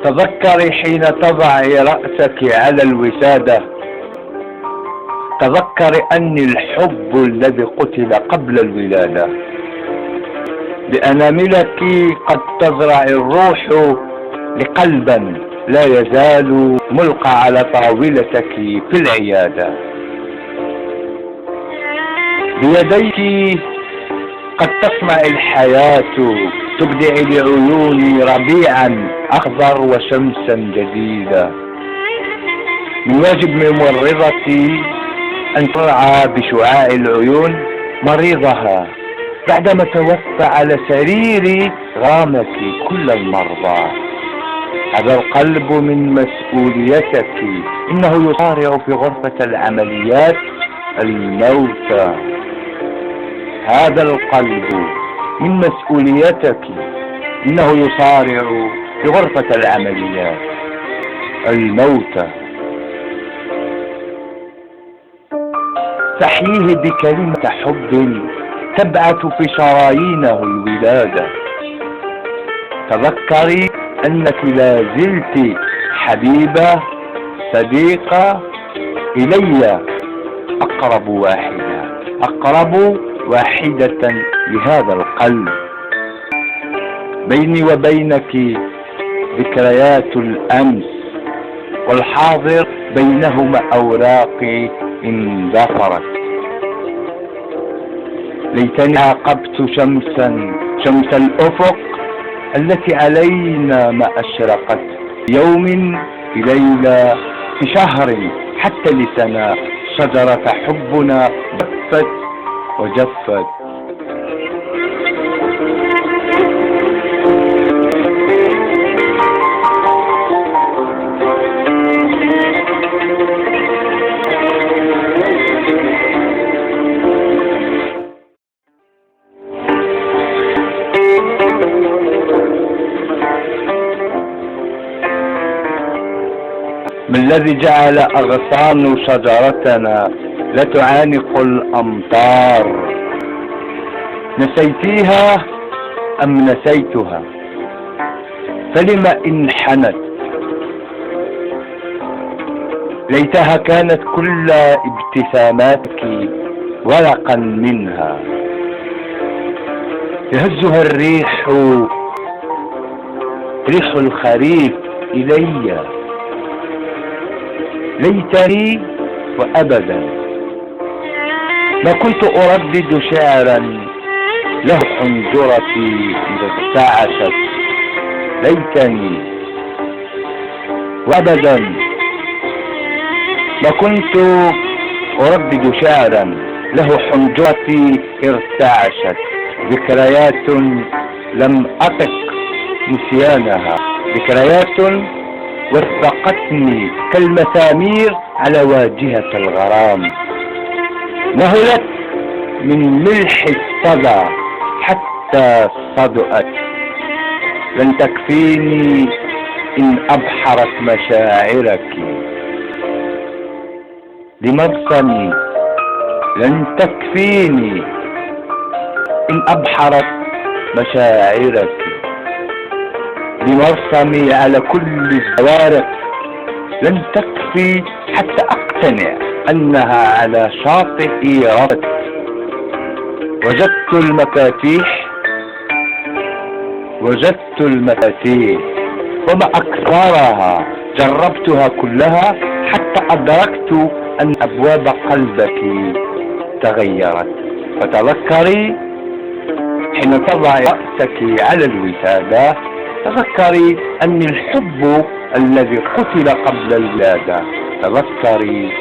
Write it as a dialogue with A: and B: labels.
A: تذكري حين تضعي رأسك على الوسادة. تذكري أني الحب الذي قتل قبل الولادة. بأناملك قد تزرع الروح لقلبا لا يزال ملقى على طاولتك في العيادة. بيديك قد تصنع الحياة، تبدع لعيوني ربيعا أخضر وشمسا جديدة. من واجب ممرضتي أن ترعى بشعاع العيون مريضها بعدما توفى على سرير غامك كل المرضى. هذا القلب من مسؤوليتك، إنه يصارع في غرفة العمليات الموتى. هذا القلب من مسؤوليتك، إنه يصارع في غرفة العمليات الموتى. تحييه بكلمة حب تبعث في شرايينه الولادة. تذكري أنك لا زلت حبيبة صديقة إلي، أقرب واحدة لهذا القلب. بيني وبينك ذكريات الأمس والحاضر، بينهما أوراق اندثرت. ليتني عاقبت شمس الأفق التي علينا ما أشرقت يوم في ليلة في شهر حتى لسنا. شجرة حبنا جفت وجفت. ما الذي جعل أغصان شجرتنا لا تعانق الأمطار؟ نسيتيها أم نسيتها؟ فلم انحنت؟ ليتها كانت كل ابتساماتك ورقا منها يهزها ريح الخريف إلي. ليتني وأبدا ما كنت أردد شعرا له حنجرتي إذا ارتعشت. ليتني وأبدا ما كنت أردد شعرا له حنجرتي ارتعشت. ذكريات لم أطق نسيانها، ذكريات وثقتني كالمسامير على واجهة الغرام. نهلت من ملح الصدى حتى صدأت. لن تكفيني إن أبحرت مشاعرك لمرسمي. لن تكفيني إن أبحرت مشاعرك لمرسمي على كل الزوارق. لن تكفي حتى أقتنع أنها على شاطئ ربط. وجدت المفاتيح وما أكثرها. جربتها كلها حتى أدركت أن أبواب قلبك تغيرت. فتذكري حين تضع رأسك على الوسادة، تذكري أن الحب الذي قتل قبل الولادة. تذكري